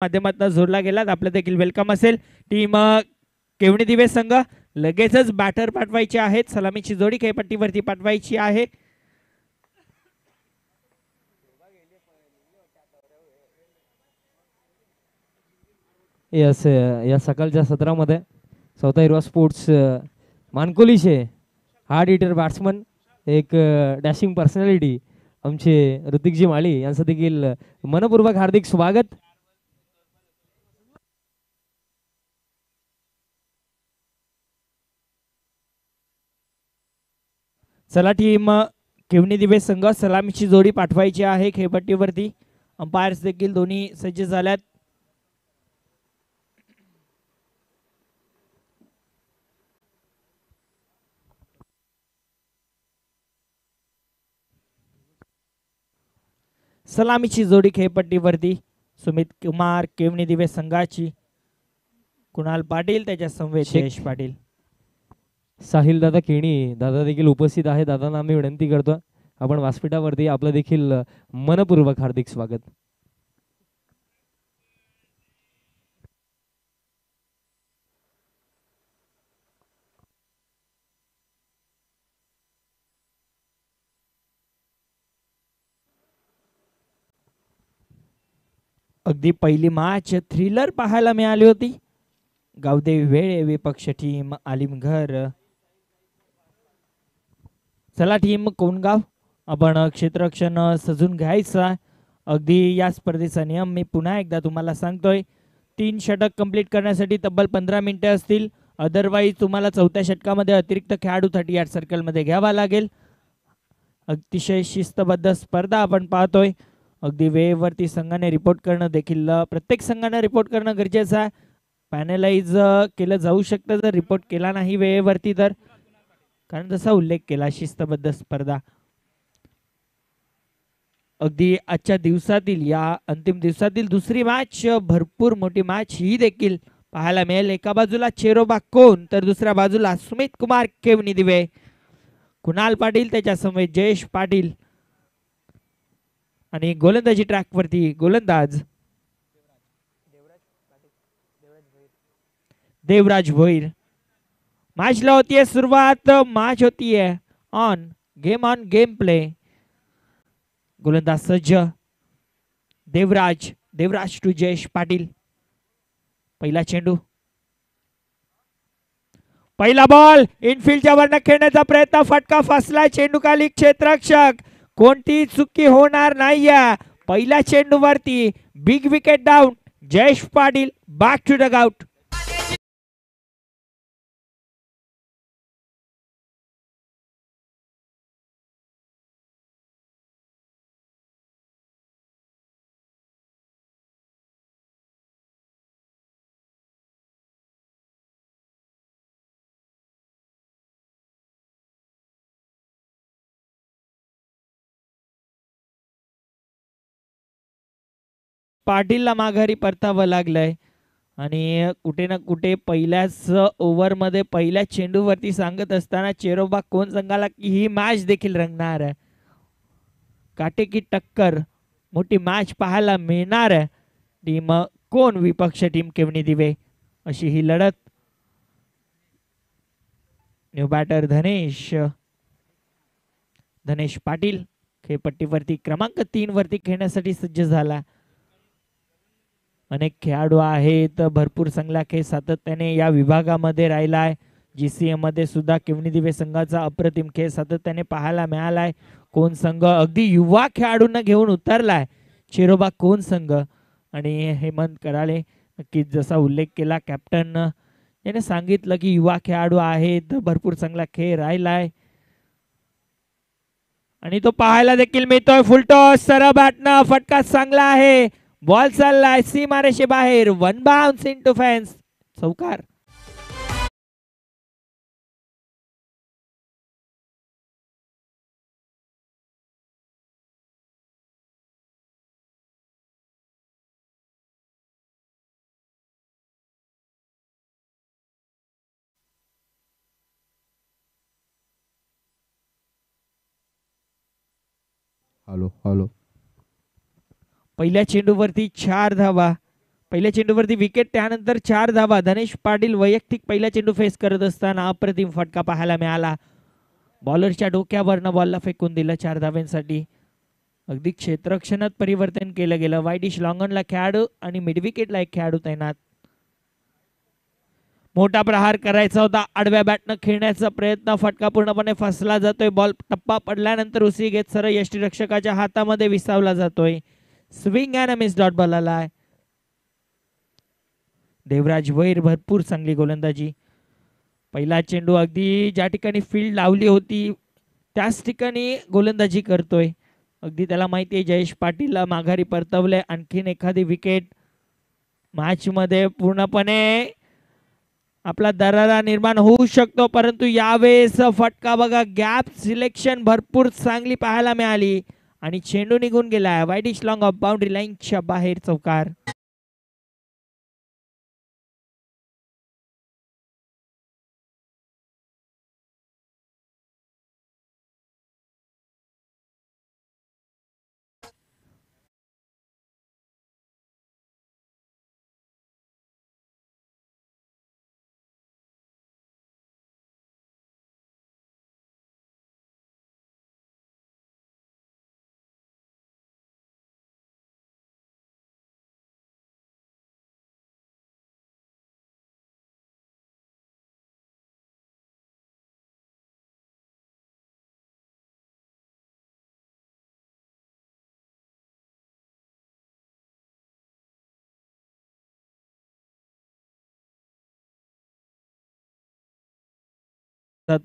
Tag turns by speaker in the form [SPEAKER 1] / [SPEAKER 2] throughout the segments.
[SPEAKER 1] माध्यमातून जोडला गेला आपलं देखील वेलकम असेल. टीम केवणी दिवे संघ लगेचच बॅटर पाठवायचे आहेत. सलामीची जोडी खेळपट्टीवरती पाठवायची आहे.
[SPEAKER 2] यस या सकाळच्या सत्रामध्ये चौथा हिरवा स्पोर्ट्स मानकोलीचे हार्ड हिटर बॅट्समन एक डॅशिंग पर्सनॅलिटी आमचे ऋतिकजी माळी यांचं देखील मनपूर्वक हार्दिक स्वागत.
[SPEAKER 1] चला टीम केवणी दिवे संघ सलामीची जोडी पाठवायची आहे खेळपट्टीवरती. अंपायर्स देखील दोन्ही सज्ज झाल्यात. सलामीची जोडी खेळपट्टीवरती सुमित कुमार केवणी दिवे संघाची, कुणाल पाटील त्याच्या समवेत जयेश पाटील.
[SPEAKER 2] साहिल दादा केणी दादा देखील उपस्थित आहे. दादांना आम्ही विनंती करतो आपण व्यासपीठावरती आपलं देखील मनपूर्वक हार्दिक स्वागत.
[SPEAKER 1] अगदी पहिली मॅच थ्रिलर पाहायला मिळाली होती. गावदेवी वेळे विपक्ष टीम आलिमघर. चला टीम कोणगाव आपण क्षेत्ररक्षण सजून घ्यायचा. अगदी या स्पर्धेचा नियम मी पुन्हा एकदा तुम्हाला सांगतोय. 3 षटक कंप्लीट करण्यासाठी तब्बल 15 मिनिटे असतील. अदरवाईज तुम्हाला चौथ्या षटकामध्ये अतिरिक्त खेळाडू 38 सर्कलमध्ये घ्यावा लागेल. अतिशय शिस्तबद्ध स्पर्धा आपण पाहतोय. अगदी वेळेवरती संघाने रिपोर्ट करणं देखील प्रत्येक संघाने रिपोर्ट करणं गरजेचं आहे. पॅनलाइज केलं जाऊ शकतं जर रिपोर्ट केला नाही वेळेवरती तर, कारण जसा उल्लेख केला शिस्तबद्ध स्पर्धा. अगदी आजच्या दिवसातील या अंतिम दिवसातील दुसरी मॅच भरपूर मोठी मॅच ही देखील पाहायला मिळेल. एका बाजूला चेरोबा कोण तर दुसऱ्या बाजूला सुमित कुमार केवणी दिवे, कुणाल पाटील त्याच्या समवेत जयेश पाटील आणि गोलंदाजी ट्रॅकवरती गोलंदाज देवराज भोईर. मॅचला होतीये सुरुवात. मॅच होतीये ऑन गेम प्ले. गोलंदाज सज्ज देवराज टू जयेश पाटील. पहिला चेंडू, पहिला बॉल इनफिल्डच्या वरनं खेळण्याचा प्रयत्न, फटका फसला. चेंडू खाली क्षेत्ररक्षक, कोणती चुकी होणार नाहीये. पहिल्या चेंडूवरती big wicket down. Jayesh Patil back to the out. पाटीलला माघारी परतावं लागलंय आणि कुठे ना कुठे पहिल्याच ओव्हरमध्ये पहिल्या चेंडूवरती सांगत असताना चेरोबा कोण संघाला की ही मॅच देखील रंगणार आहे. काटेकी टक्कर, मोठी मॅच पाहायला मिळणार आहे. टीम कोण विपक्ष टीम केवणी दिवे अशी ही लढत. न्यू बॅटर धनेश पाटील खेळपट्टीवरती क्रमांक 3 वरती खेळण्यासाठी सज्ज झाला. अनेक खेळाडू आहेत, भरपूर चांगला खेळ सातत्याने या विभागामध्ये राहिलाय. GCM मध्ये सुद्धा केवणी दिवे संघाचा अप्रतिम खेळ सातत्याने पाहायला मिळालाय. कोण संघ अगदी युवा खेळाडूंना घेऊन उतरलाय. चेरोबा कोण संघ आणि हेमंत कराळे नक्कीच जसा उल्लेख केला कॅप्टन याने सांगितलं की युवा खेळाडू आहेत, भरपूर चांगला खेळ राहिलाय आणि तो पाहायला देखील मिळतोय. फुलटॉस सरळ बॅटनं फटका चांगला आहे. बॉल चाललाय सीमारेषे बाहेर. 1 बाउन्स इनटू फेन्स. चौकार.
[SPEAKER 3] हॅलो.
[SPEAKER 1] पहिल्या चेंडूवरती 4 धावा. पहिल्या चेंडूवरती विकेट, त्यानंतर 4 धावा. धनेश पाटील वैयक्तिक पहिला चेंडू फेस करत असताना अप्रतिम फटका पाहायला मिळाला. बॉलरच्या डोक्यावरनं बॉलला फेकून दिलं 4 धाव्यांसाठी. अगदी क्षेत्ररक्षणात परिवर्तन केलं गेलं. वाईडिश लॉंगनला खेळाडू आणि मिडविकेटला एक खेळाडू तैनात. मोठा प्रहार करायचा होता, आडव्या बॅटनं खेळण्याचा प्रयत्न, फटका पूर्णपणे फसला जातोय. बॉल टप्पा पडल्यानंतर उसळी घेत सरळ यष्टीरक्षकाच्या हातामध्ये विसावला जातोय. Swing and miss dot ball आलाय. देवराज वैर भरपूर चांगली गोलंदाजी. पहिला चेंडू अगदी ज्या ठिकाणी फील्ड लावली होती त्याच ठिकाणी गोलंदाजी करतोय. अगदी त्याला माहिती आहे जयेश पाटीलला माघारी परतवले. आणखीन एखादी विकेट मॅच मध्ये पूर्णपणे आपला दरारा निर्माण होऊ शकतो, परंतु यावेळेस फटका बघा, गॅप सिलेक्शन भरपूर चांगली पाहायला मिळाली आणि चेंडू निघून गेला. वाईडिश लॉंग ऑफ बाउंड्री लाईनच्या बाहेर चौकार.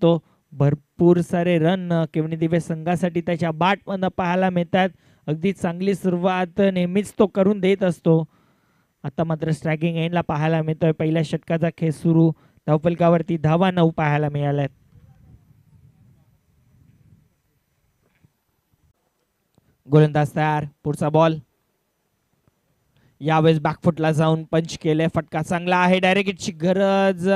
[SPEAKER 1] तो भरपूर सारे रन केवणी दिवे संघासाठी त्याच्या बाट मधून पाहायला मिळतात. अगदी चांगली सुरुवात नेहमीच तो करून देत असतो. आता मात्र स्ट्रायकिंग एंडला पाहायला मिळतोय. पहिल्या षटकाचा खेळ सुरू. धावफलकावरती धावा 9 पाहायला मिळाल्यात. गोलंदाज तयार. पुढचा बॉल यावेळेस बॅकफुटला जाऊन पंच केले. फटका चांगला आहे. डायरेक्ट हिटची गरज.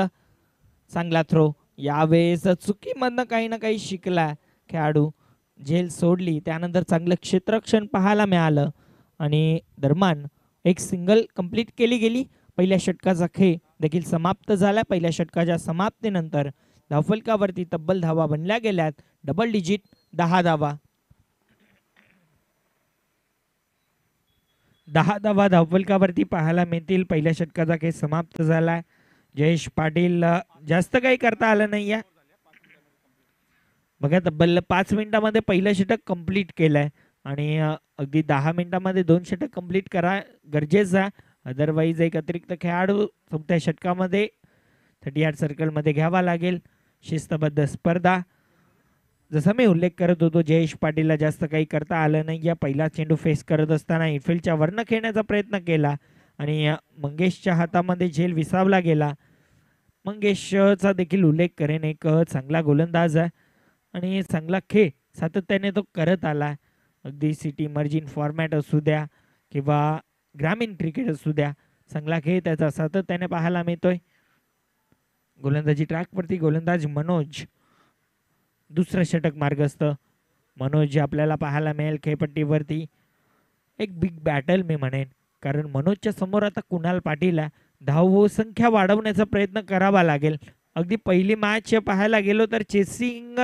[SPEAKER 1] चांगला थ्रो. यावेळेस चुकीमधनं काही ना काही शिकला खेळाडू. झेल सोडली, त्यानंतर चांगलं क्षेत्ररक्षण पाहायला मिळालं आणि दरम्यान एक सिंगल कंप्लीट केली गेली. पहिल्या षटकाचा खेळ देखील समाप्त झाला. पहिल्या षटकाच्या समाप्तीनंतर धावफलकावरती तब्बल धावा बनल्या गेल्यात. डबल डिजिट 10 धावा. 10 धावा धावफलकावरती पाहायला मिळतील. पहिल्या षटकाचा खेळ समाप्त झालाय. जयेश पाटील जास्त काही करता आलं नाहीये. बघा तब्बल 5 मिनिटांमध्ये पहिलं षटक कंप्लीट केलंय आणि अगदी 10 मिनिटांमध्ये 2 षटक कंप्लीट करा गरजेचं आहे. अदरवाईज एक अतिरिक्त खेळाडू चौथ्या षटकामध्ये 38 सर्कलमध्ये घ्यावा लागेल. शिस्तबद्ध स्पर्धा. जसा मी उल्लेख करत होतो, जयेश पाटीलला जास्त काही करता आलं नाही. या पहिला चेंडू फेस करत असताना इनफिल्डच्या वरनं खेळण्याचा प्रयत्न केला आणि मंगेशच्या हातामध्ये झेल विसावला गेला. मंगेशचा देखील उल्लेख करेन, एक चांगला गोलंदाज आहे आणि चांगला खेळ सातत्याने तो करत आला. अगदी सिटी मर्जिन फॉर्मॅट असू द्या किंवा ग्रामीण क्रिकेट असू द्या, चांगला खेळ त्याचा सातत्याने पाहायला मिळतोय. गोलंदाजी ट्रॅकवरती गोलंदाज मनोज. दुसरं षटक मार्गस्थ. मनोज आपल्याला पाहायला मिळेल खेळपट्टीवरती. एक बिग बॅटल मी म्हणेन, कारण मनोजच्या समोर आता कुणाल पाटील आहे. धाव संख्या वाढवण्याचा प्रयत्न करावा लागेल. अगदी पहिली मॅच पाहायला गेलो तर चेसिंग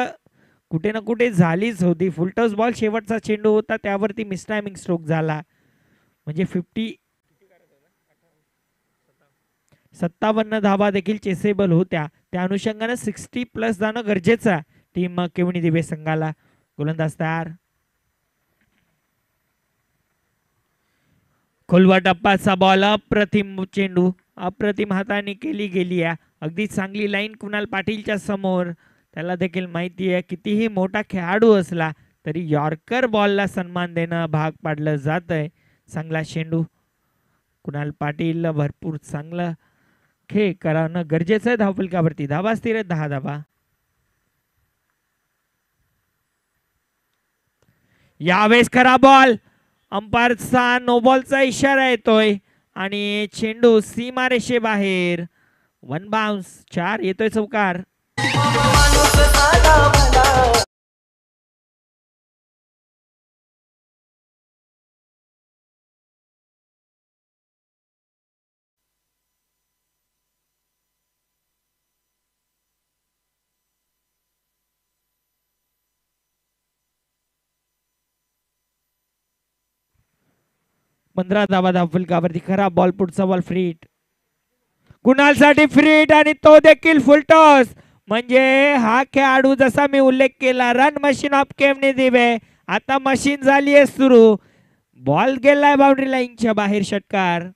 [SPEAKER 1] कुठे ना कुठे झालीच होती. फुलटॉस बॉल शेवटचा चेंडू होता, त्यावरती मिसटायमिंग स्ट्रोक झाला. म्हणजे 57 धावा देखील चेसेबल होत्या. त्या अनुषंगाने 60+ जाणं गरजेचं आहे टीम केवणी दिवे संघाला. गोलंदाज तयार. खोलवा टप्पाचा बॉल. अप्रतिम चेंडू अप्रतिम हाताने केली गेली आहे. अगदी चांगली लाईन कुणाल पाटीलच्या समोर. त्याला देखील माहिती आहे कितीही मोठा खेळाडू असला तरी यॉर्कर बॉलला सन्मान देणं भाग पाडलं जात आहे. चांगला चेंडू. कुणाल पाटील भरपूर चांगला खेळ करणं गरजेचं आहे. धावफलकावरती धावा स्थिर आहेत 10 धावा. यावेळेस खरा बॉल. अंपायरचा नो बॉलचा इशारा येतोय आणि चेंडू सीमारेषे बाहेर. 1 बाउन्स. 4 येतोय चौकार. 15 धावा धावफलकावरती. खराब बॉल, पुढचा बॉल फ्री हिट. कुणालसाठी फ्री हिट आणि तो देखील फुलटॉस. म्हणजे हा खेळाडू जसा मी उल्लेख केला, रन मशीन ऑफ केमने दिवे, आता मशीन झाली आहे सुरू. बॉल गेलाय बाउंड्री लाईनच्या बाहेर, षटकार.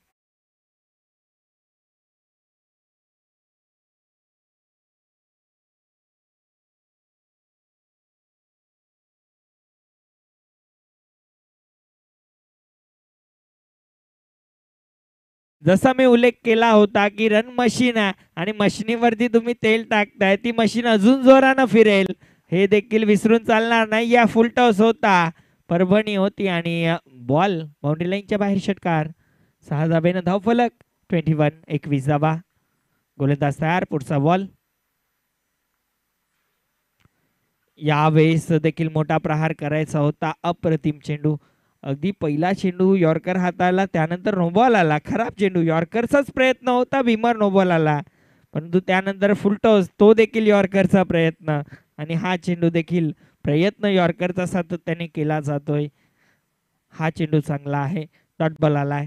[SPEAKER 1] जसा मी उल्लेख केला होता की रन मशीन आहे आणि मशीनीवरती तुम्ही तेल टाकताय, ती मशीन अजून जोरानं फिरेल, हे देखील विसरून चालणार नाही. या फुल टॉस होता, परभणी होती आणि बॉल बाउंड्री लाईनच्या बाहेर, षटकार. 6 धाबेनं धावफलक. 21, 21 धाबा. गोलंदाज तयार, पुढचा बॉल. यावेळेस देखील मोठा प्रहार करायचा होता. अप्रतिम चेंडू, अगदी पहिला चेंडू यॉर्कर हाताला, त्यानंतर नोबॉल आला. खराब चेंडू, यॉर्करचाच प्रयत्न होता, भीमर नोबॉल आला, परंतु त्यानंतर फुलटॉस, तो देखील यॉर्करचा प्रयत्न आणि हा चेंडू देखील प्रयत्न यॉर्करचा सातत्याने केला जातोय. हा चेंडू चांगला आहे, डॉट बॉल आलाय.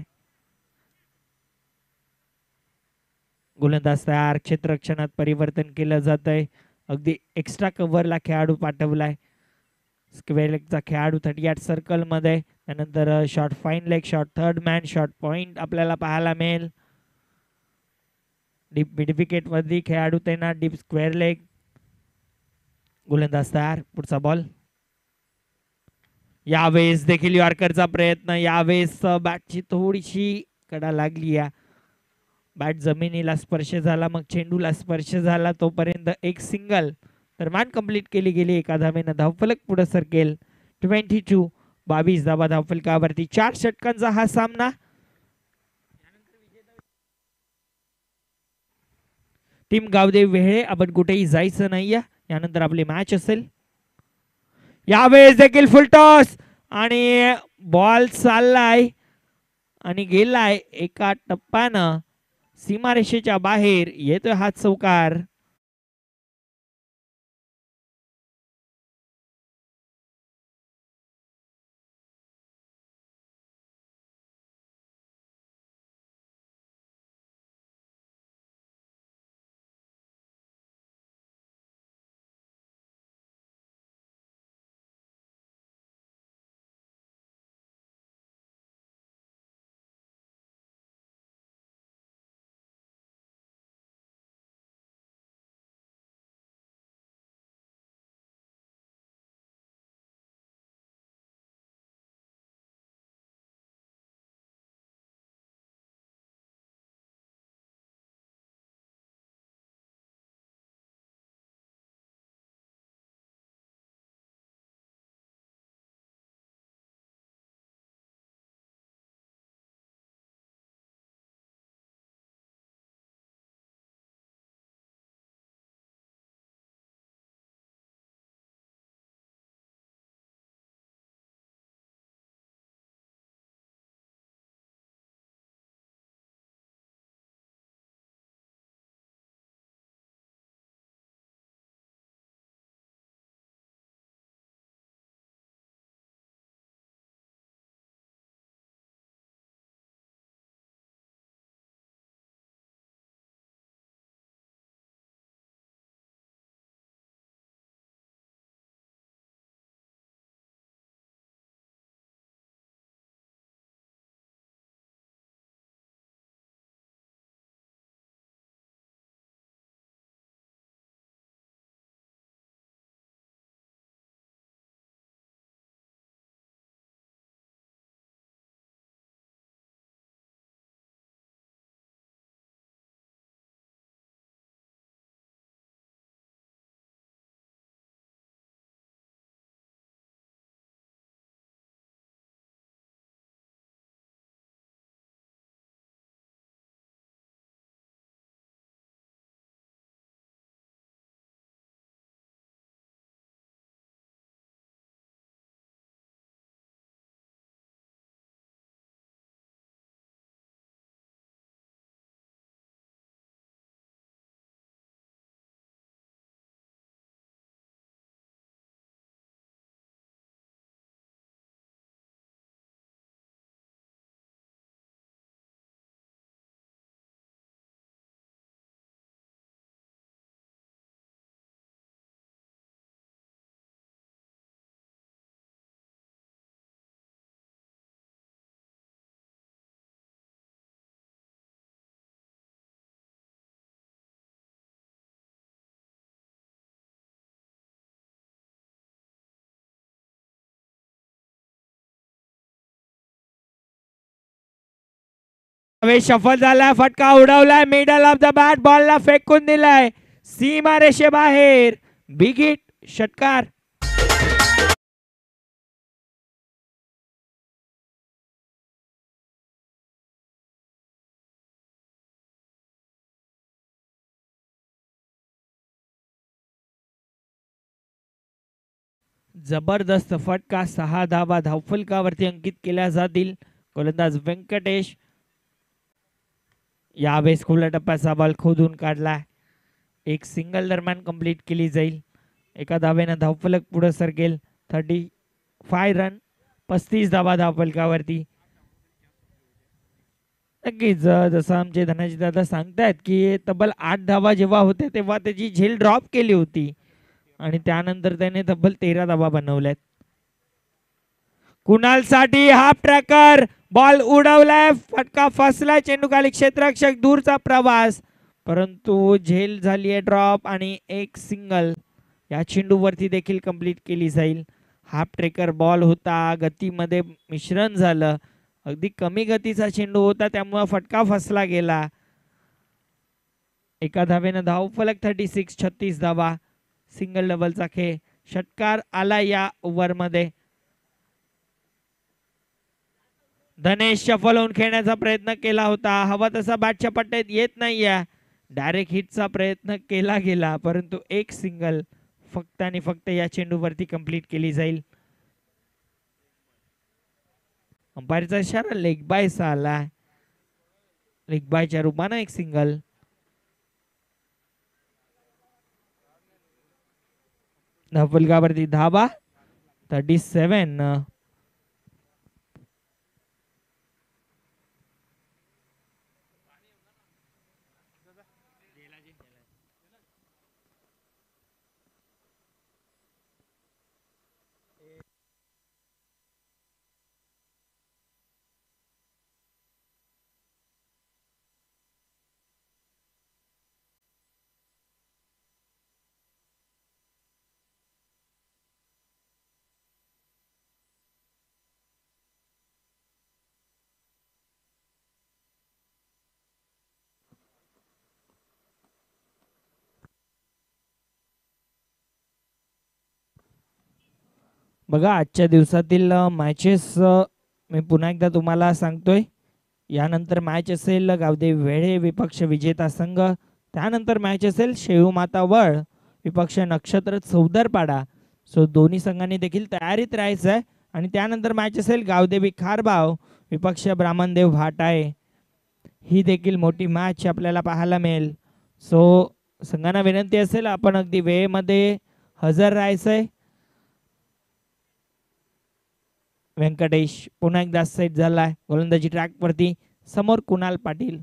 [SPEAKER 1] गोलंदाज तयार, क्षेत्ररक्षणात परिवर्तन केलं जात आहे. अगदी एक्स्ट्रा कव्हरला खेळाडू पाठवलाय. स्क्वेअर लेगचा खेळाडू 38 सर्कल मध्ये. त्यानंतर short fine leg shot, third man shot point आपल्याला पाहायला मिळेल. डीप मिड विकेट वरती खेळाडू तैनात, डीप स्क्वेअर लेग. गोलंदाज तयार, पुढचा बॉल. यावेळेस देखील यॉर्करचा प्रयत्न, यावेळेस बॅटची थोडीशी कडा लागली, या बॅट जमिनीला स्पर्श झाला, मग चेंडूला स्पर्श झाला, तोपर्यंत एक सिंगल. तर मान कंप्लीट केली गेली. एका धावेनं धावफलक पुढे सरकेल. 22, 22 धावा धावफलकावरती. 4 षटकांचा हा सामना. टीम गावदेव वेहळे, आपण कुठेही जायचं नाहीये, यानंतर आपली मॅच असेल. यावेळेस देखील फुलटॉस आणि बॉल चाललाय आणि गेलाय एका टप्प्यानं सीमारेषेच्या बाहेर. येतोय हात चौकार. सफल झालाय, फटका उडवलाय, मिडल ऑफ द बॅट, बॉलला फेकून दिलाय सीमा रेषेबाहेर. बिग हिट, षटकार. जबरदस्त फटका, 6 धावा धावफलकावरती अंकित केल्या जातील. गोलंदाज व्यंकटेश. यावेळेस खुल्या टप्प्याचा बॉल खोदून काढला. एक सिंगल दरम्यान कंप्लीट केली जाईल. एका धावेनं धावफलक पुढे सरकेल. 35 रन, 35 धावा धावफलकावरती. नक्कीच जसं आमचे धनाजी दादा सांगतायत की तब्बल 8 धावा जेव्हा होते तेव्हा त्याची झेल ड्रॉप केली होती आणि त्यानंतर त्याने तब्बल 13 धावा बनवल्यात. कुणाल साठी हाफ ट्रॅकर, बॉल उडवलाय, फटका फसलाय, चेंडू खाली, क्षेत्ररक्षक दूरचा प्रवास, परंतु झेल झाली आहे ड्रॉप आणि एक सिंगल या चेंडूवरती देखील कंप्लीट केली जाईल. हाफ ट्रेकर बॉल होता, गतीमध्ये मिश्रण झालं, अगदी कमी गतीचा चेंडू होता त्यामुळे फटका फसला गेला. एका धावेनं धावफलक 36, 36 धावा, सिंगल डबलचा खेळ. षटकार आला या ओव्हरमध्ये. धनेश सफल होऊन खेळण्याचा प्रयत्न केला होता, हवा तसा बॅटच्या पट्ट्यात येत नाहीये. डायरेक्ट हिटचा प्रयत्न केला गेला परंतु एक सिंगल फक्त आणि फक्त या चेंडूवरती कंप्लीट केली जाईल. अंपायरचा इशारा लेग बायचा आला. लेग बायच्या रूपानं एक सिंगल. धावफलकावरती धाबा 37. बघा आजच्या दिवसातील मॅचेस मी पुन्हा एकदा तुम्हाला सांगतोय. यानंतर मॅच असेल गावदेव वेढे विपक्ष विजेता संघ, त्यानंतर मॅच असेल शेळू माता वळ विपक्ष नक्षत्र चौदरपाडा. सो दोन्ही संघांनी देखील तयारीत राहायचं आहे. आणि त्यानंतर मॅच असेल गावदेवी खारबाव विपक्ष ब्राह्मणदेव भाटाळे. ही देखील मोठी मॅच आपल्याला पाहायला मिळेल. सो संघांना विनंती असेल आपण अगदी वेळेमध्ये हजर राहायचंय. व्यंकटेश पुन्हा एकदा सेट झालाय गोलंदाजी ट्रॅक वरती. समोर कुणाल पाटील.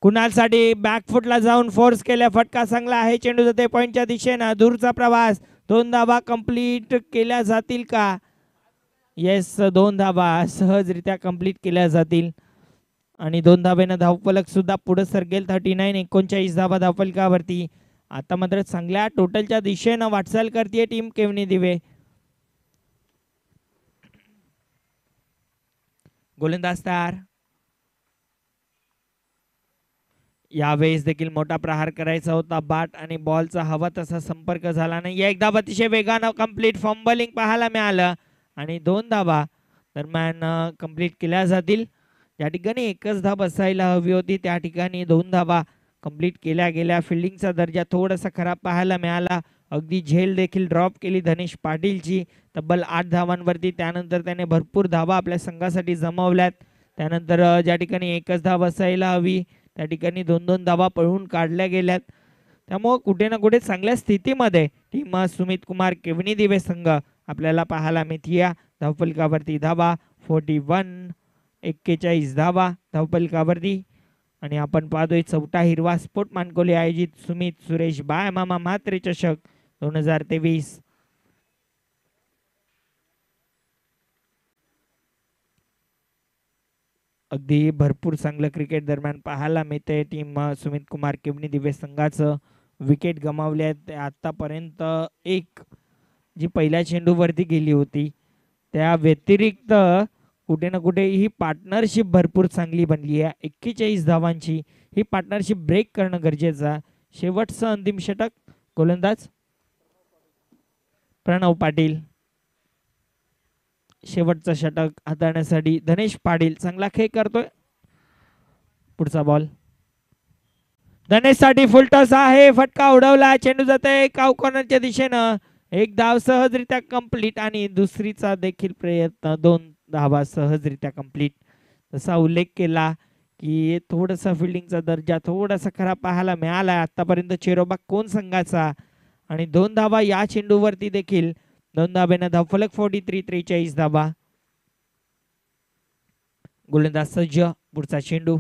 [SPEAKER 1] कुणाल साठी बॅकफुटला जाऊन फोर्स केल्या, फटका चांगला आहे, चेंडू जाते पॉइंटच्या दिशेनं, दूरचा प्रवास. 2 धावा कंप्लीट केल्या जातील का? येस, 2 धावा सहजरित्या कंप्लीट केल्या जातील आणि 2 धावेनं धावफलक सुद्धा पुढे सरकेल. 39, 39 धावा धावफलकावरती. आता मात्र चांगल्या टोटलच्या दिशेनं वाटचाल करते टीम केवनी दिवे. गोलंदाज तयार. यावेळेस देखील मोठा प्रहार करायचा होता, बॅट आणि बॉलचा हवा तसा संपर्क झाला नाही. एकदा अतिशय वेगानं कंप्लीट फंबलिंग पाहायला मिळालं आणि 2 धावा दरम्यान कंप्लीट केल्या जातील. या ठिकाणी एकच धाव असायला हवी होती, त्या ठिकाणी 2 धावा कंप्लीट केल्या गेल्या. फिल्डिंगचा दर्जा थोडासा खराब पाहायला मिळाला. अगदी झेल देखील ड्रॉप केली धनेश पाटीलची तब्बल 8 धावांवरती. त्यानंतर त्याने भरपूर धावा आपल्या संघासाठी जमवल्यात. त्यानंतर ज्या ठिकाणी एकच धाव असायला हवी त्या ठिकाणी 2-2 धावा पळून काढल्या गेल्यात. त्यामुळे कुठे ना कुठे चांगल्या स्थितीमध्ये टीम सुमित कुमार केवनी दिवे संघ आपल्याला पाहायला मिळते. धावफलकावरती धावा 41, 41 धावा धावफलकावरती. आणि आपण पाहतोय चौथा हिरवा स्पोर्ट मानकोली आयोजित सुमित सुरेश बाय मामा म्हात्रे चषक 2023. अगदी भरपूर चांगलं क्रिकेट दरम्यान पाहायला मिळते. टीम सुमित कुमार केवनी दिवे संघाचं विकेट गमावले आहेत आतापर्यंत. एक जी पहिल्या चेंडूवरती गेली होती त्या व्यतिरिक्त कुठे ना कुठे ही पार्टनरशिप भरपूर चांगली बनली आहे. 41 धावांची ही पार्टनरशिप ब्रेक करणं गरजेचं आहे. शेवटचं अंतिम षटक गोलंदाज प्रणव पाटील. शेवटचं षटक हाताळण्यासाठी धनेश पाटील चांगला खेळ करतोय. पुढचा बॉल धनेश साठी फुलटॉस आहे. फटका उडवला. चेंडू जाते काउ कॉर्नरच्या दिशेनं. एक धाव सहजरित्या कंप्लीट आणि दुसरीचा देखील प्रयत्न 2 धावा सहजरित्या कंप्लीट. तसा उल्लेख केला की थोडासा फिल्डिंगचा दर्जा थोडासा खराब पाहायला मिळाला आतापर्यंत चेरोबाग कोण संघाचा. आणि 2 धावा या चेंडूवरती देखील 2 धाब्यानं धावफलक 43-43 धावा. गोलंदाज सज्ज. पुढचा चेंडू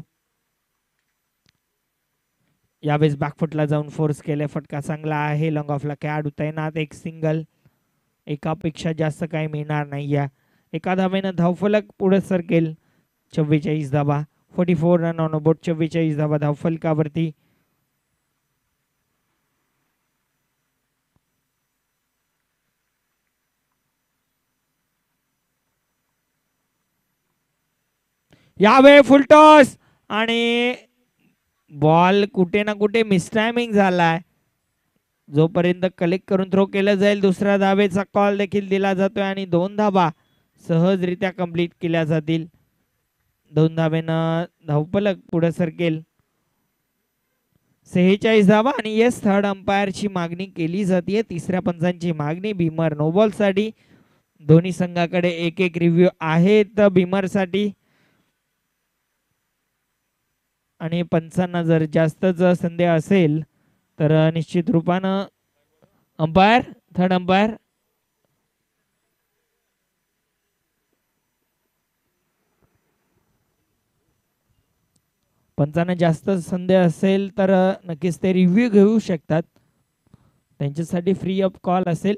[SPEAKER 1] यावेळेस बॅकफुटला जाऊन फोर्स केले. फटका चांगला आहे. लॉंग ऑफला खेळाडू तैनात. एक सिंगल. एकापेक्षा जास्त काही मिळणार नाही. एका धावेनं धावफलक पुढे सरकेल. 44 धावा. 44 रन ऑन बोर्ड. 44 धावा धावफलकावरती. यावेळी फुलटॉस आणि बॉल कुठे ना कुठे मिसटायमिंग झालाय. जोपर्यंत कलेक्ट करून थ्रो केलं जाईल दुसऱ्या धावेचा कॉल देखील दिला जातोय आणि 2 धावा सहजरित्या कंप्लीट केल्या जातील. 2 धावेनं धावफलक पुढे सरकेल. 46 धावा आणि येस थर्ड अंपायरची मागणी केली जाते. तिसऱ्या पंचांची मागणी भीमर नो बॉल साठी. दोन्ही संघाकडे एक एक रिव्ह्यू आहेत भीमर साठी. आणि पंचांना जर जास्तच संदेह असेल तर निश्चित रूपानं अंपायर थर्ड अंपायर पंचांना जास्त संदेह असेल तर नक्कीच ते रिव्ह्यू घेऊ शकतात. त्यांच्यासाठी फ्री ऑफ कॉल असेल.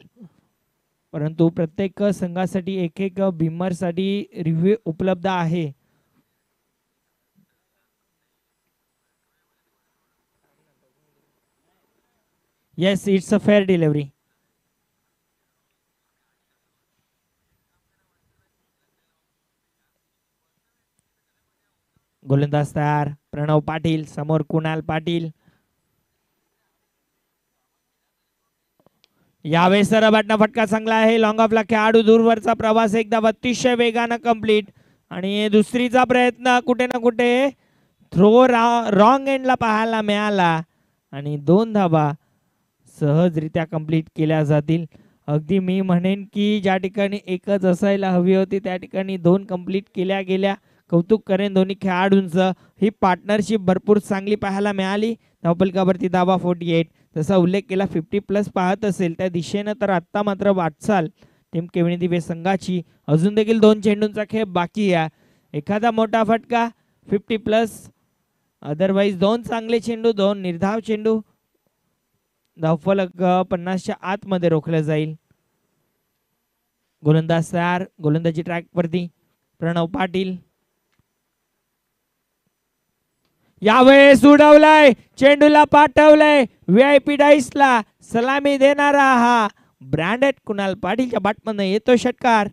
[SPEAKER 1] परंतु प्रत्येक संघासाठी एक एक भीमर साठी रिव्ह्यू उपलब्ध आहे. Yes, it's a fair delivery. गोलंदाज तयार. प्रणव पाटील समोर कुणाल पाटील. यावेळेस सरबाटना फटका चांगला आहे. लॉंग ऑफला खेळाडू दूरवरचा प्रवास एकदा 32 वेगानं कंप्लीट. आणि दुसरीचा प्रयत्न कुठे ना कुठे थ्रो रॉंग एंडला पाहायला मिळाला आणि 2 धावा सहजरित्या कंप्लीट केल्या जातील. अगदी मी म्हणेन की ज्या ठिकाणी एकच असायला हवी होती त्या ठिकाणी 2 कंप्लीट केल्या गेल्या. कौतुक करेन दोन्ही खेळाडूंचं. ही पार्टनरशिप भरपूर चांगली पाहायला मिळाली. धावफलकावरती धावा 48. तसा उल्लेख केला 50+ पाहत असेल त्या दिशेनं तर आत्ता मात्र वाटचाल टीम केवणी दिवे संघाची. अजून देखील 2 चेंडूंचा खेळ बाकी आहे. एखादा मोठा फटका 50+. अदरवाईज 2 चांगले चेंडू 2 निर्धाव चेंडू. धावफलक 50च्या आतमध्ये रोखलं जाईल. गोलंदाज तयार. गोलंदाजी ट्रॅक वरती प्रणव पाटील. यावेळेस उडवलाय. चेंडूला पाठवलंय. VIP डाईसला सलामी देणारा हा ब्रँडेड कुणाल पाटीलच्या बॅटमधून येतो षटकार.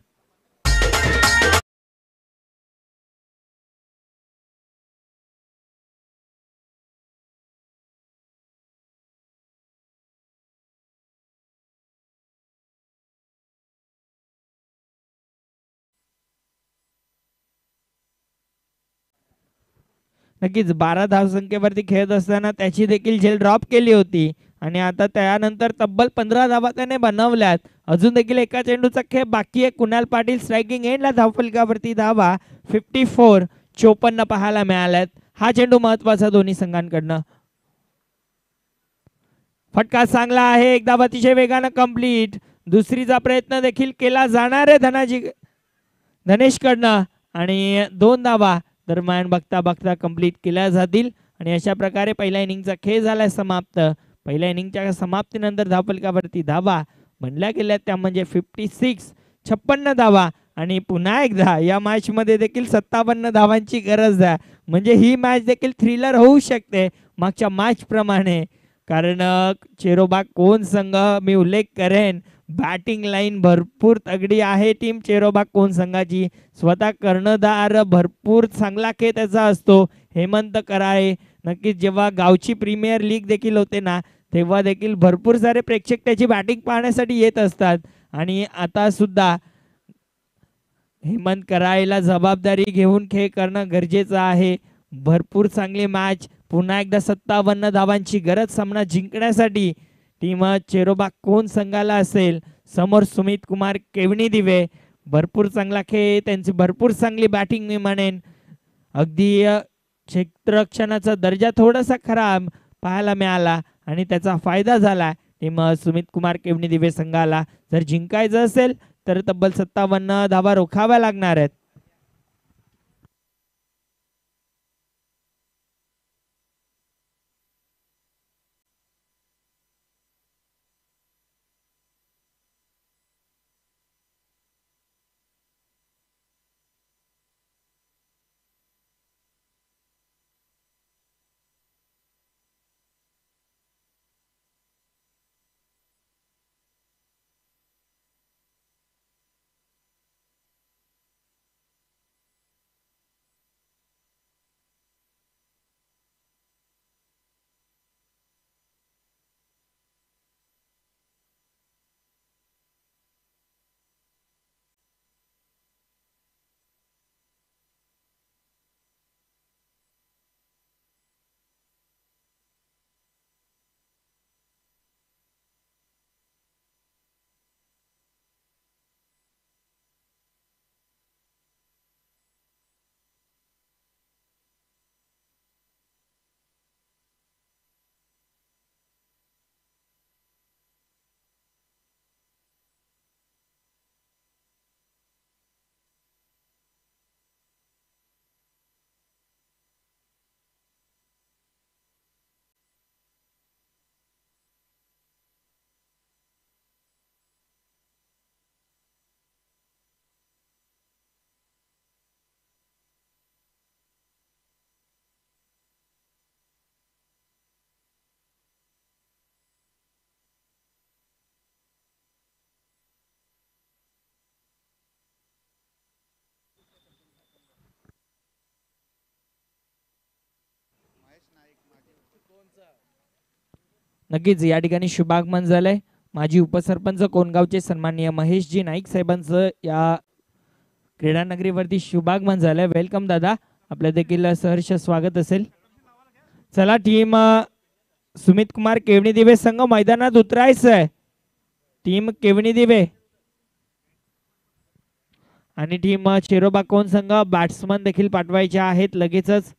[SPEAKER 1] नक्कीच 12 धावसंख्येवरती खेळत असताना त्याची देखील झेल ड्रॉप केली होती आणि आता त्यानंतर तब्बल 15 धावा त्याने बनवल्यात. अजून देखील एका चेंडूचा खेळ बाकी आहे. कुणाल पाटील स्ट्रायकिंग एंडला धावफलकावरती धावा 54 पाहायला मिळाल्यात. हा चेंडू महत्वाचा दोन्ही संघांकडनं. फटका चांगला आहे. एक धावा अतिशय वेगानं कंप्लीट. दुसरीचा प्रयत्न देखील केला जाणार आहे धनेश कडनं आणि 2 धावा दरम्यान बघता बघता कंप्लीट केल्या जातील. आणि अशा प्रकारे पहिल्या इनिंगचा खेळ झालाय समाप्त. पहिल्या इनिंगच्या समाप्तीनंतर धावफलकावरती धावा म्हणल्या गेल्या त्या म्हणजे 56 धावा. आणि पुन्हा एकदा या मॅच मध्ये देखील 57 धावांची गरज आहे. म्हणजे ही मॅच देखील थ्रिलर होऊ शकते मागच्या मॅच प्रमाणे. कारण चेरोबाग कोण संघ मी उल्लेख करेन बॅटिंग लाईन भरपूर तगडी आहे टीम चेरोबा कोण संघाची. स्वतः कर्णधार भरपूर चांगला खेळ त्याचा असतो हेमंत कराळे. नक्कीच जेव्हा गावची प्रीमियर लीग देखील होते ना तेव्हा देखील भरपूर सारे प्रेक्षक त्याची बॅटिंग पाहण्यासाठी येत असतात. आणि आता सुद्धा हेमंत कराळेला जबाबदारी घेऊन खेळ करणं गरजेचं आहे. भरपूर चांगली मॅच. पुन्हा एकदा 57 धावांची गरज सामना जिंकण्यासाठी टीम चेरोबा कोण संघाला असेल. समोर सुमित कुमार केवणी दिवे. भरपूर चांगला खेळ त्यांची भरपूर चांगली बॅटिंग मी म्हणेन. अगदी क्षेत्ररक्षणाचा दर्जा थोडासा खराब पाहायला मिळाला आणि त्याचा फायदा झाला टीम सुमित कुमार केवणी दिवे संघाला. जर जिंकायचं असेल तर तब्बल 57 धावा रोखाव्या लागणार आहेत. नक्कीच या ठिकाणी शुभागमन झालंय. माजी उपसरपंच कोणगावचे सन्माननीय महेशजी नाईक साहेबांचं या क्रीडा नगरीवरती शुभागमन झालंय. वेलकम दादा. आपलं देखील सहर्ष स्वागत असेल. चला टीम सुमित कुमार केवणी दिवे संघ मैदानात उतरायचं आहे. टीम केवणी दिवे आणि टीम चेरोबा कोण संघ बॅट्समन देखील पाठवायचे आहेत लगेचच.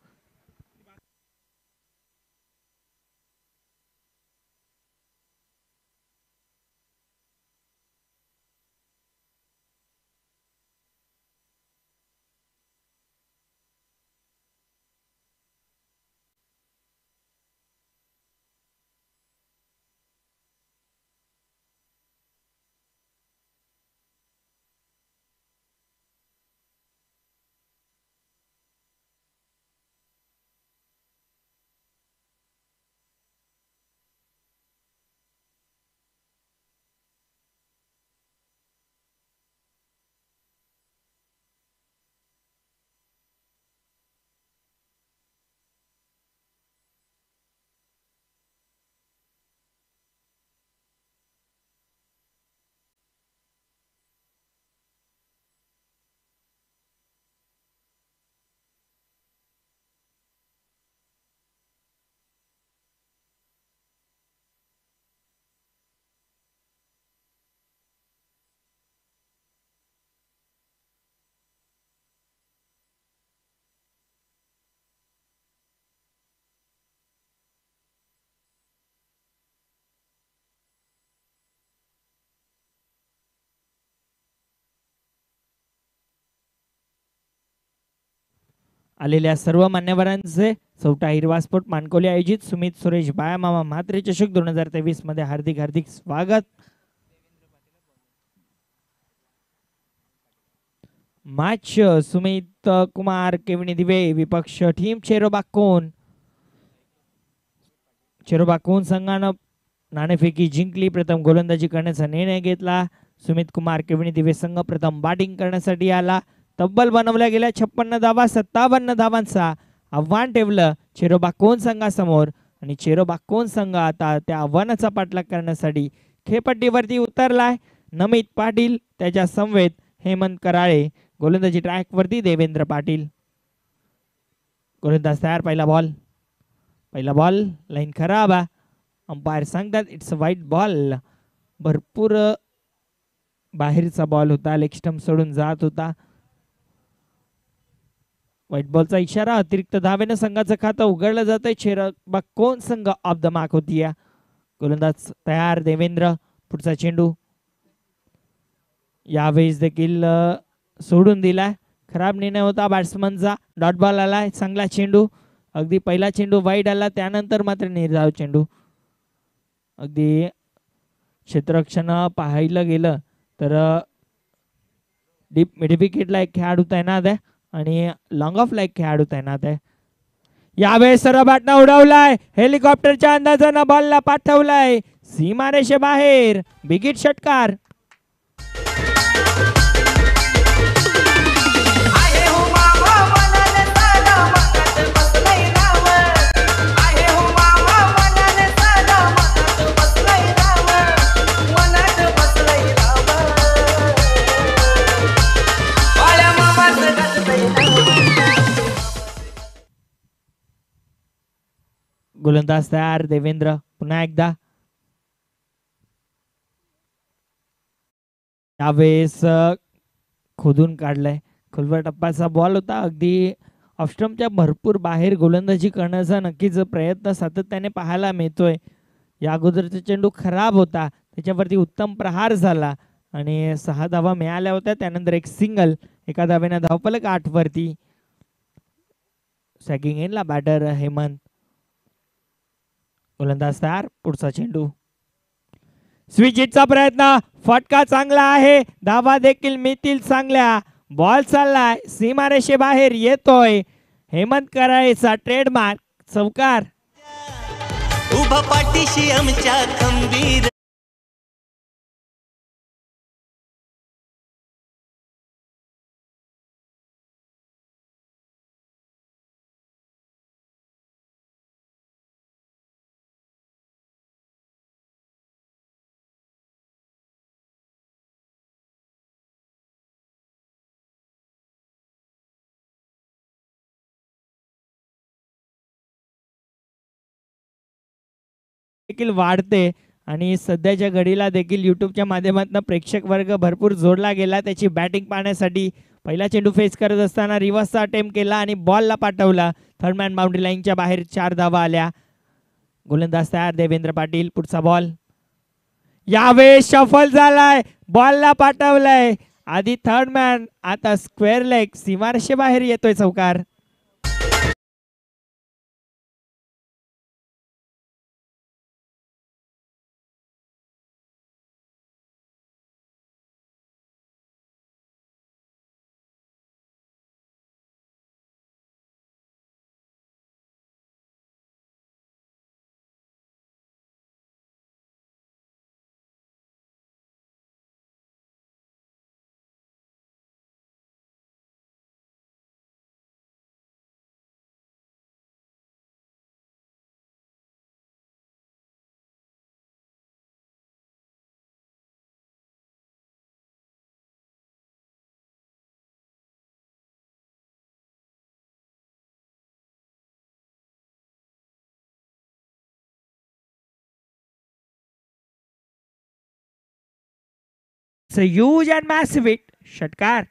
[SPEAKER 1] आलेल्या सर्व मान्यवरांचे चौथा हिरवा स्पोर्ट मानकोली आयोजित सुमित सुरेश बायामामा म्हात्रे चषक 2023 मध्ये हार्दिक हार्दिक स्वागत. मॅच सुमित कुमार केवणी दिवे विपक्ष टीम चेरोबा कोण. चेरोबा कोण संघानं नाणेफेकी जिंकली. प्रथम गोलंदाजी करण्याचा निर्णय घेतला. सुमित कुमार केवणी दिवे संघ प्रथम बॅटिंग करण्यासाठी आला. तब्बल बनवल्या गेल्या 56 धावा. 57 धावांचा आव्हान ठेवलं चेरोबा कोण संघासमोर आणि चेरोबा कोण संघ आता त्या आव्हानाचा पाठलाग करण्यासाठी खेळपट्टीवरती उतरलाय. नमित पाटील त्याच्या समवेत हेमंत कराळे. गोलंदाजी ट्रॅक वरती देवेंद्र पाटील. गोलंदाज तयार. पहिला बॉल लाईन खराब आहे. अंपायर सांगतात इट्स अ वाईट बॉल. भरपूर बाहेरचा बॉल होता. लेग स्टंप सोडून जात होता. व्हाईट बॉलचा इशारा. अतिरिक्त धावेनं संघाचं खातं उघडलं जातंय. चेरोबा कोण संघ ऑफ द मार्क होती. गोलंदाज तयार देवेंद्र. पुढचा चेंडू यावेळेस देखील सोडून दिलाय. खराब निर्णय होता बॅट्समनचा. डॉट बॉल आलाय. चांगला चेंडू. अगदी पहिला चेंडू वाईड आला. त्यानंतर मात्र निर्धाव चेंडू. अगदी क्षेत्ररक्षण पाहायला गेलं तर डीप मिड विकेटला एक खेळाडू तैनात आहे आणि लॉंग ऑफला एक खेळाडू तैनात आहे. यावेळेस सर्व बॅटनं उडवलाय. हेलिकॉप्टरच्या अंदाजानं बॉलला पाठवलाय सीमारेषे बाहेर. बिगिट षटकार. गोलंदाज तयार देवेंद्र. पुन्हा एकदा यावेळेस खोदून काढलाय. खोलवर टप्प्याचा बॉल होता. अगदी ऑफस्टंपच्या भरपूर बाहेर गोलंदाजी करण्याचा नक्कीच प्रयत्न सातत्याने पाहायला मिळतोय. या अगोदरचा चेंडू खराब होता. त्याच्यावरती उत्तम प्रहार झाला आणि 6 धावा मिळाल्या होत्या. त्यानंतर एक सिंगल. एका धावेनं धावफलक 8 वरती. सॅगिंग एनला बॅटर हेमंत. गोलंदाज तयार. पुढचा चेंडू. स्विच हिटचा प्रयत्न. फटका चांगला आहे. धावा देखील मिळतील चांगल्या. बॉल चाललाय सीमारेषे बाहेर येतोय. हेमंत कराळेचा ट्रेडमार्क चौकार.
[SPEAKER 3] उभा पाठीशी आमच्या खंबीर.
[SPEAKER 1] देखील वाढते आणि सध्याच्या घडीला देखील युट्यूबच्या माध्यमातून प्रेक्षक वर्ग भरपूर जोडला गेला त्याची बॅटिंग पाहण्यासाठी. पहिला चेंडू फेस करत असताना रिव्हर्सचा अटेम्प्ट केला आणि बॉलला पाठवला. थर्ड मॅन बाउंड्री लाईनच्या बाहेर 4 धावा आल्या. गोलंदाज तयार देवेंद्र पाटील. पुढचा बॉल यावेळेस शफल झालाय. बॉलला पाठवलाय. आधी थर्ड मॅन आता स्क्वेअर लेग. सीमारेषे बाहेर येतोय चौकार. It's a huge and massive hit. षटकार.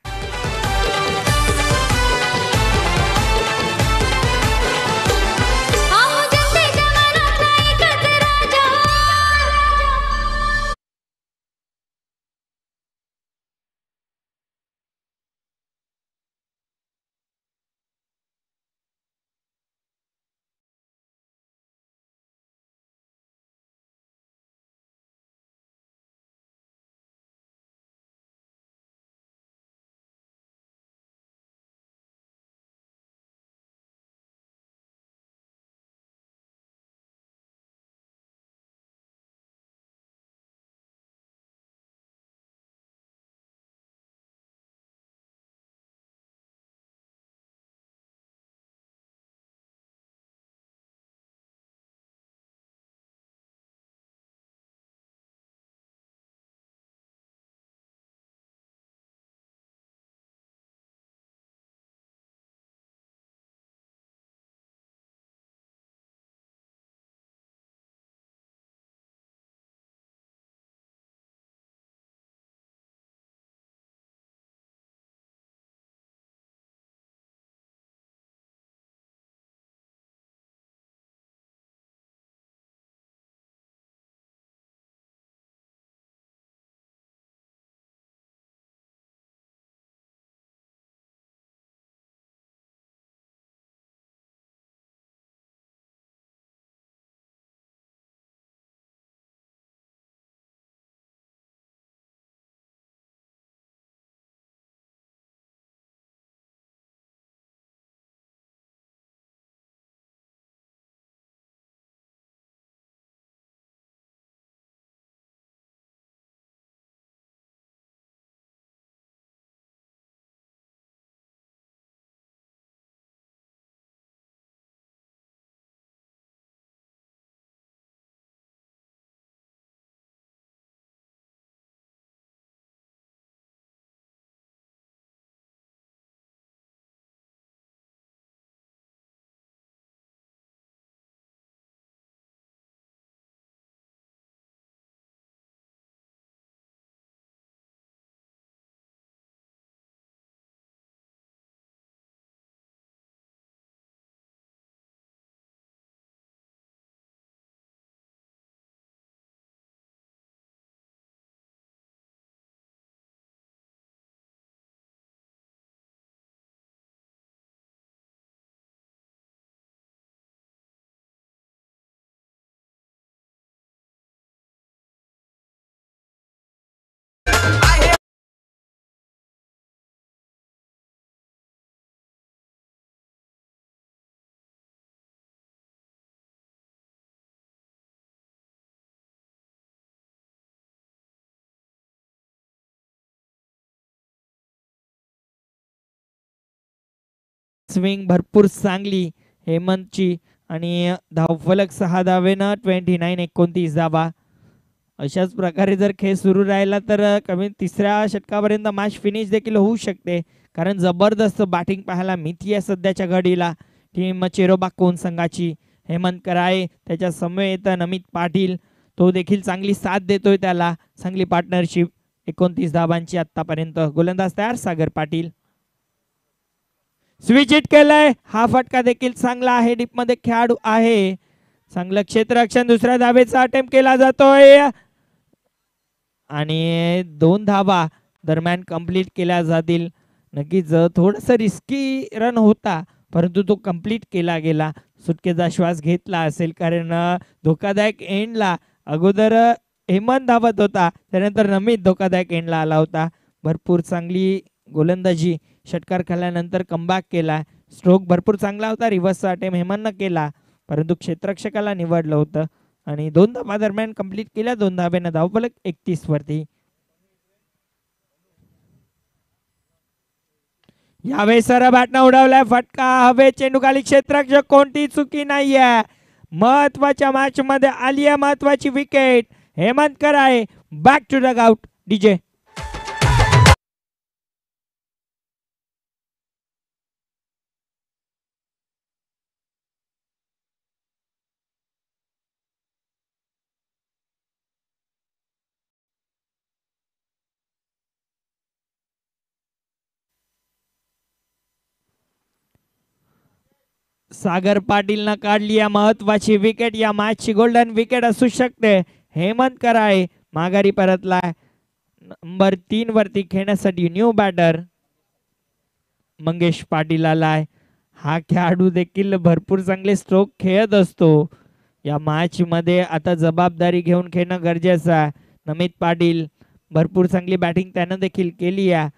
[SPEAKER 1] स्विंग भरपूर चांगली हेमंतची आणि धावफलक 6 धावेनं 29-29 धावा. अशाच प्रकारे जर खेळ सुरू राहिला तर कमी तिसऱ्या षटकापर्यंत मॅच फिनिश देखील होऊ शकते, कारण जबरदस्त बॅटिंग पाहायला मिळते आहे सध्याच्या घडीला टीम चेरोबा कोण संघाची. हेमंत कराळे त्याच्या समवेत नमित पाटील, तो देखील चांगली साथ देतोय त्याला, चांगली पार्टनरशिप. 29 धावांची आतापर्यंत. गोलंदाज तयार सागर पाटील. स्विच हिट केलंय, हा फटका देखील चांगला आहे, डीप मध्ये खेळाडू आहे. चांगलं क्षेत्ररक्षण, दुसऱ्या धावेचा अटेम्प्ट केला जातोय आणि 2 धावा दरम्यान कंप्लीट केल्या जातील. नक्कीच थोडस रिस्की रन होता, परंतु तो कंप्लीट केला गेला. सुटकेचा श्वास घेतला असेल, कारण धोकादायक एंडला अगोदर हेमंत धावत होता, त्यानंतर नमित धोकादायक एंडला आला होता. भरपूर चांगली गोलंदाजी, षटकार खाल्ल्यानंतर कमबॅक केला. स्ट्रोक भरपूर चांगला होता, रिव्हर्सचा अटेम्प्ट हेमंतनं केला, परंतु क्षेत्ररक्षकाला निवडलं होतं आणि 2 धावा दरम्यान कंप्लीट केल्या. 2 धावेनं धावफलक 31 वरती. यावेळेस सर बॅटनं उडवलाय फटका, हवे चेंडू खाली, क्षेत्ररक्षक कोणती चुकी नाहीये. महत्वाच्या मॅच मध्ये आली आहे महत्वाची wicket. Hemant Karale back to dugout. DJ Sagar पाटीलनं काढली या महत्वाची विकेट. या मॅचची गोल्डन विकेट असू शकते. हेमंत कराळे माघारी परतलाय. नंबर 3 वरती खेळण्यासाठी न्यू बॅटर मंगेश पाटील आलाय. हा खेळाडू देखील भरपूर चांगले स्ट्रोक खेळत असतो. या मॅच मध्ये आता जबाबदारी घेऊन खेळणं गरजेचं आहे. नमित पाटील भरपूर चांगली बॅटिंग त्यानं देखील केली आहे.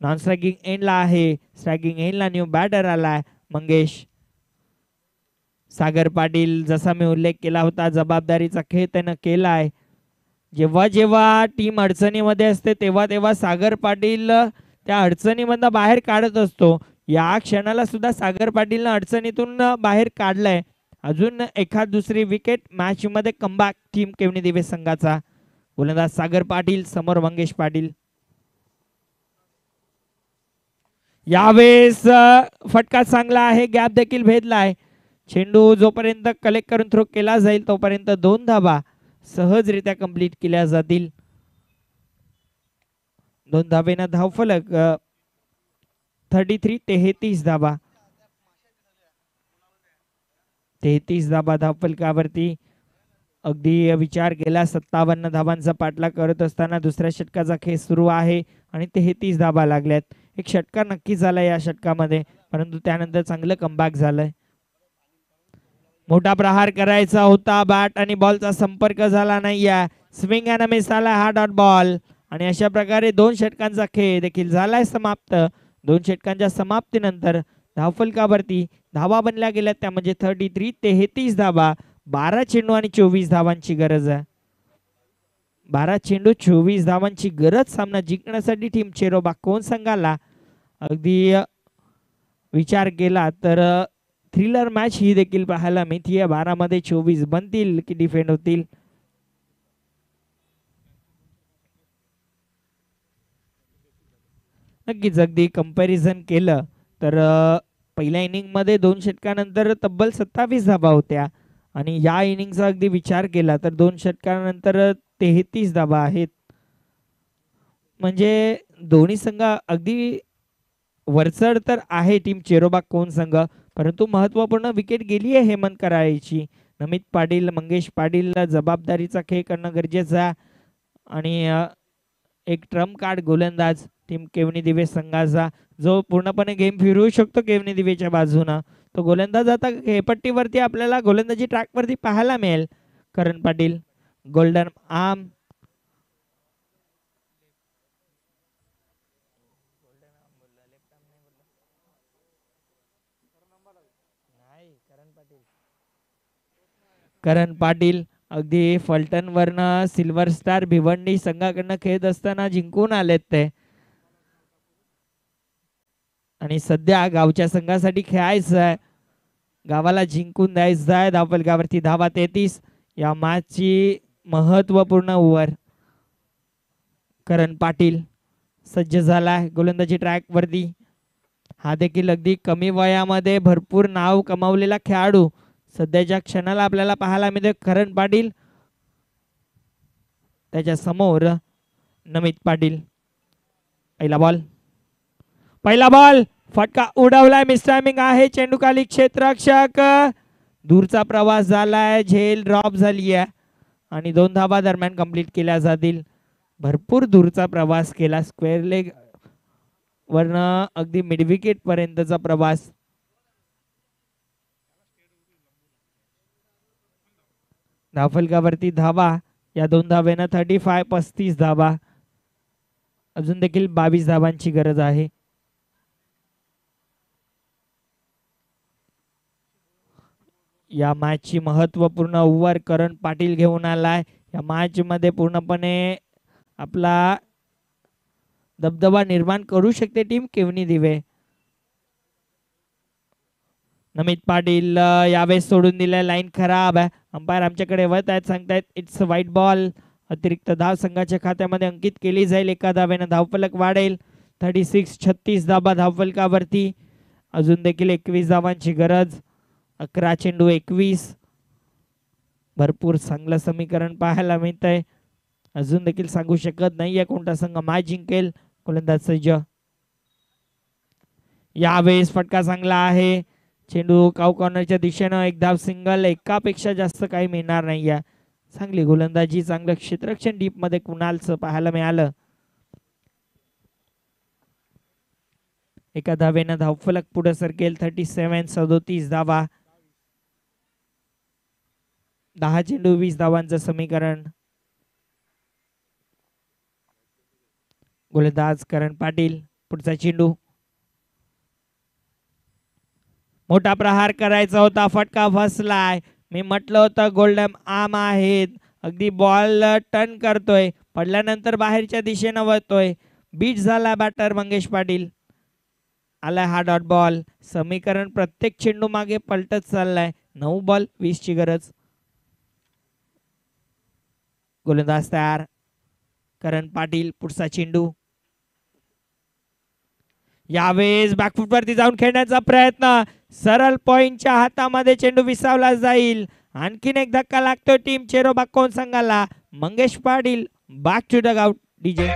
[SPEAKER 1] नॉन स्ट्रायकिंग एंडला आहे, स्ट्रायकिंग एंडला न्यू बॅटर आलाय मंगेश. सागर पाटील, जसा मी उल्लेख केला होता, जबाबदारीचा खेळ त्यानं केलाय. जेव्हा जेव्हा टीम अडचणीमध्ये असते तेव्हा तेव्हा सागर पाटील त्या अडचणीमधनं बाहेर काढत असतो. या क्षणाला सुद्धा सागर पाटीलनं अडचणीतून बाहेर काढलंय. अजून एखाद दुसरी विकेट मॅच मध्ये कमबॅक टीम केवनी दिवेस संघाचा. गोलंदाज सागर पाटील, समोर मंगेश पाटील. यावेळेस फटका चांगला आहे, गॅप देखील भेदलाय. चेंडू जोपर्यंत कलेक्ट करून थ्रो केला जाईल तोपर्यंत 2 धावा सहजरित्या कंप्लीट केल्या जातील. 2 धावेनं धावफलक 33 धावा. 33 धावा धावफलकावरती. अगदी विचार केला 57 धावांचा पाठलाग करत असताना दुसऱ्या षटकाचा खेळ सुरू आहे आणि 33 धावा लागल्यात. एक षटकार नक्की झाला या षटकामध्ये, परंतु त्यानंतर चांगलं कमबॅक झालंय. मोठा प्रहार करायचा होता, बॅट आणि बॉलचा संपर्क झाला नाहीये. स्विंग अँड मिस आला हा डॉट बॉल आणि अशा प्रकारे 2 षटकांचा खेळ देखील झालाय समाप्त. 2 षटकांच्या समाप्तीनंतर धावफलकावरती धावा बनल्या गेल्या त्या म्हणजे 33 धावा. 12 चेंडू आणि 24 धावांची गरज आहे. 12 चेंडू 24 धावांची गरज सामना जिंकण्यासाठी टीम चेरोबा कोण संघाला. अगदी विचार केला तर थ्रिलर मॅच ही देखील पाहायला मिळतीये. 12 मध्ये 24 बनतील की डिफेंड होतील. नक्कीच अगदी कंपॅरिझन केलं तर पहिल्या इनिंग मध्ये 2 षटकानंतर तब्बल 27 धावा होत्या आणि या इनिंगचा अगदी विचार केला तर 2 षटकानंतर 33 धावा आहेत. म्हणजे दोन्ही संघ अगदी वरचढ तर आहे टीम चेरोबा कोण संघ, परंतु महत्वपूर्ण विकेट गेली आहे हेमंत कराळेची. नमित पाटील, मंगेश पाटीलला जबाबदारीचा खेळ करणं गरजेचं आहे आणि एक ट्रम्प कार्ड गोलंदाज टीम केवनी दिवेस संघाचा जो पूर्णपणे गेम फिरवू शकतो केवनी दिवेच्या बाजूनं, तो गोलंदाज आता खेळपट्टीवरती आपल्याला गोलंदाजी ट्रॅकवरती पाहायला मिळेल. करण पाटील गोल्डन आर्म करण पाटील अगदी फलटण वरनं सिल्वर स्टार भिवंडी संघाकडनं खेळत असताना जिंकून आलेत ते. आणि सध्या गावच्या संघासाठी खेळायचं आहे, गावाला जिंकून द्यायचं आहे. धावफलकावरती धावा 33. या मॅचची महत्वपूर्ण ओव्हर. करण पाटील सज्ज झालाय गोलंदाजी ट्रॅक वरती. हा देखील अगदी कमी वयामध्ये भरपूर नाव कमावलेला खेळाडू सध्याच्या क्षणाला आपल्याला पाहायला मिळते. करण पाटील, त्याच्या समोर नमित पाटील. पहिला बॉल फटका उडवलाय. मिसटायमिंग आहे. चेंडू खाली क्षेत्ररक्षक. दूरचा प्रवास झालाय. झेल ड्रॉप झाली आहे आणि 2 धावा दरम्यान कंप्लीट केल्या जातील. भरपूर दूरचा प्रवास केला. स्क्वेअर लेग वरनं अगदी मिडविकेट पर्यंतचा प्रवास. धावफलकावरती धावा या 2 धावेनं 35 धावा. अजून देखील 22 धावांची गरज आहे. या मॅचची महत्वपूर्ण ओव्हर करण पाटील घेऊन आलाय. या मॅच मध्ये पूर्णपणे आपला दबदबा निर्माण करू शकते टीम केवनी दिवे. नमित पाटील यावेळेस सोडून दिलाय. लाईन खराब आहे. अंपायर आमच्याकडे वळत आहेत, सांगतायत इट्स व्हाईट बॉल. अतिरिक्त धाव संघाच्या खात्यामध्ये अंकित केली जाईल. एका धावेनं धावफलक वाढेल. 36 धावा धावफलकावरती. अजून देखील 21 धावांची गरज. 11 चेंडू 21. भरपूर चांगलं समीकरण पाहायला मिळतंय. अजून देखील सांगू शकत नाहीये कोणता संघ मॅच जिंकेल. गोलंदाज सज्ज. यावेळेस फटका चांगला आहे. चेंडू काऊ कॉर्नरच्या दिशेनं एक धाव सिंगल. एकापेक्षा जास्त काही मिळणार नाहीये. चांगली गोलंदाजी, चांगलं क्षेत्ररक्षण डीप मध्ये कुणालचं पाहायला मिळालं. एका धावेनं धावफलक पुढे सरकेल. 37 धावा. 10 चेंडू 20 धावांचं समीकरण. गोलंदाज करण पाटील. पुढचा चेंडू. मोठा प्रहार करायचा होता. फटका फसलाय. मी म्हटलं होतं गोल्डन आर्म आहेत. अगदी बॉल टर्न करतोय, पडल्यानंतर बाहेरच्या दिशेनं वळतोय. बीट झाला बॅटर मंगेश पाटील. आलाय हा डॉट बॉल. समीकरण प्रत्येक चेंडू मागे पलटत चाललाय. 9 बॉल 20 ची गरज. गोलंदाज तयार. करण पाटील. पुढचा चेंडू. यावेळेस बॅकफुट वरती जाऊन खेळण्याचा प्रयत्न. सरळ पॉइंटच्या हातामध्ये चेंडू विसावला जाईल. आणखीन एक धक्का लागतो टीम चेरोबा कोण संघाला. Mangesh Patil back to the out. DJ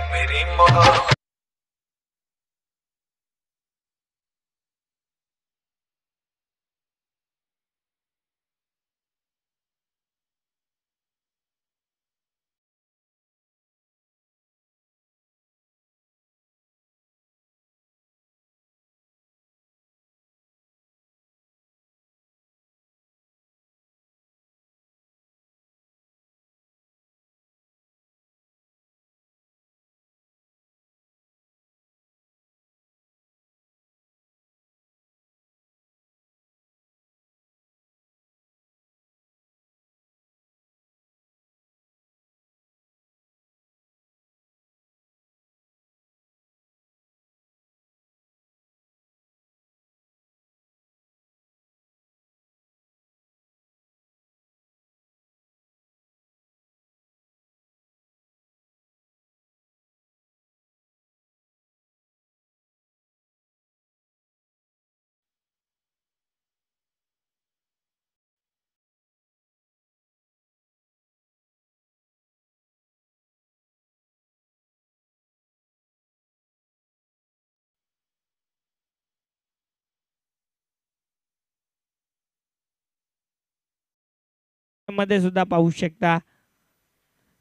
[SPEAKER 1] मध्ये सुद्धा पाहू शकता.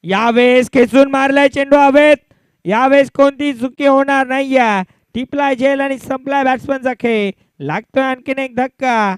[SPEAKER 1] यावेळेस खेचून मारलाय चेंडू हवेत. यावेळेस कोणती चुकी होणार नाहीये. टिपलाय झेल आणि संपलाय बॅट्समनचा खेळ. लागतोय आणखीन एक धक्का.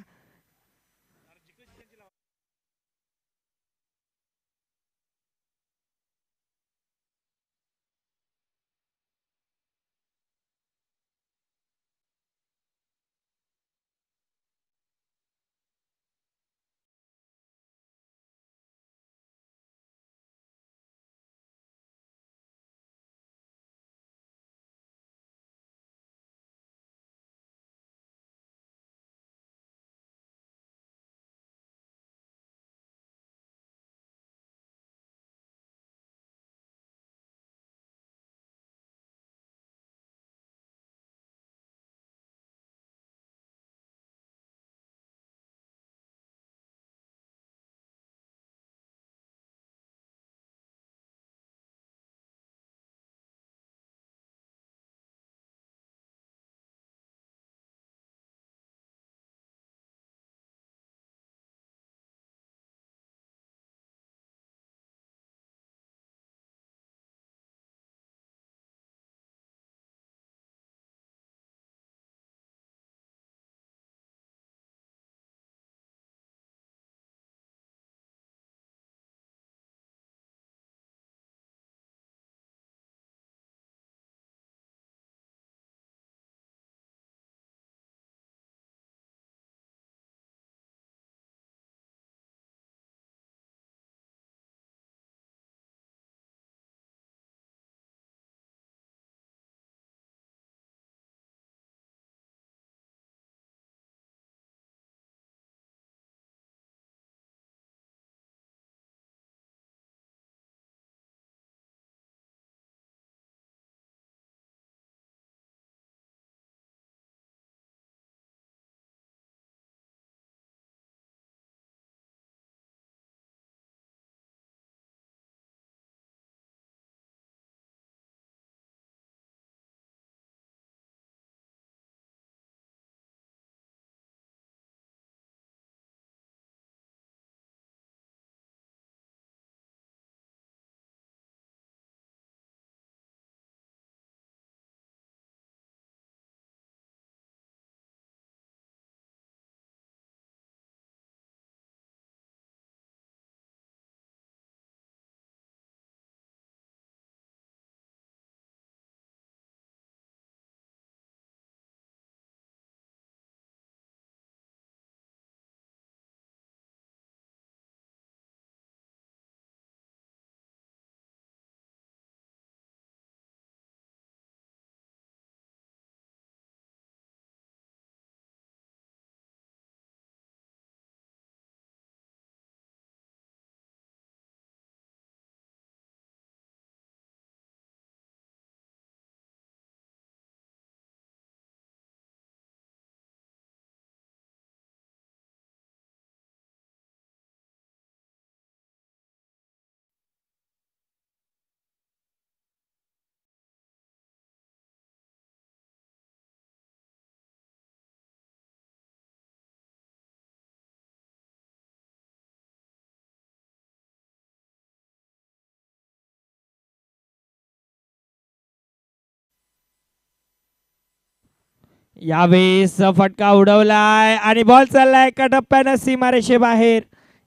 [SPEAKER 1] यावेळेस फटका उडवलाय आणि बॉल चाललाय एका टप्प्यानं सीमारेषे बाहेर.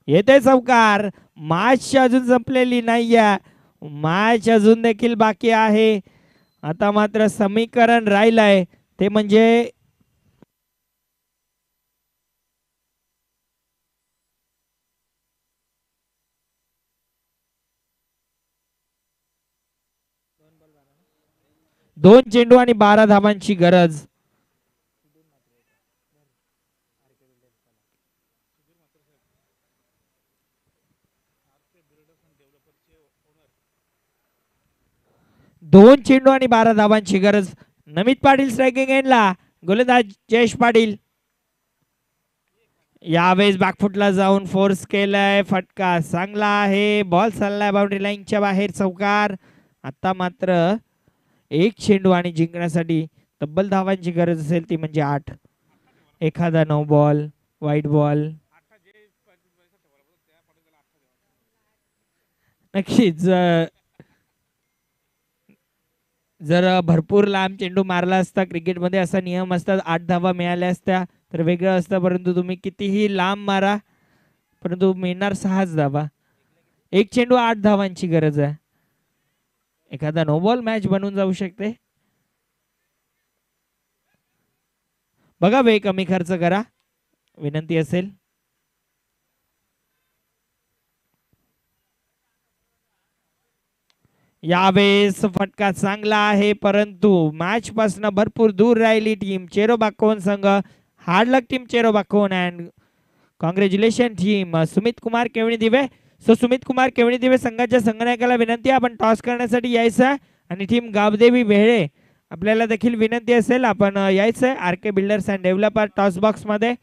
[SPEAKER 1] येते चौकार. मॅच अजून संपलेली नाहीये, मॅच अजून देखील बाकी आहे. आता मात्र समीकरण राहिलंय ते म्हणजे दोन चेंडू आणि 12 धावांची गरज. दोन चेंडू आणि 12 धावांची गरज. नमित पाटील स्ट्रायकिंग एंडला, गोलंदाज जयेश पाटील. यावेळेस बॅकफुटला जाऊन फोर्स केलाय, फटका चांगला आहे. बॉल चाललाय बाउंड्री लाईनच्या बाहेर, चौकार. आता मात्र एक चेंडू आणि जिंकण्यासाठी तब्बल धावांची गरज असेल ती म्हणजे 8. एखादा 9 बॉल, वाईट बॉल. नक्कीच जर भरपूर लांब चेंडू मारला असता, क्रिकेटमध्ये असा नियम असतात 8 धावा मिळाल्या असत्या तर वेगळं असतं, परंतु तुम्ही कितीही लांब मारा परंतु मिळणार 6च धावा. एक चेंडू 8 धावांची गरज आहे. एखादा नो बॉल मॅच बनून जाऊ शकते. बघा वेळ कमी खर्च करा, विनंती असेल. यावेळेस फटका चांगला आहे परंतु मॅच पासून भरपूर दूर राहिली टीम चेरोबाकोन संघ. हार्ड लक टीम चेरोबाकोन and congratulation team Sumit Kumar केवणी दिवे. सो सुमित कुमार केवणी दिवे संघाच्या संघनायकाला विनंती आपण टॉस करण्यासाठी यायचं आणि टीम गावदेवी वेहळे आपल्याला देखील विनंती असेल आपण यायचं. R K builders and developer toss box मध्ये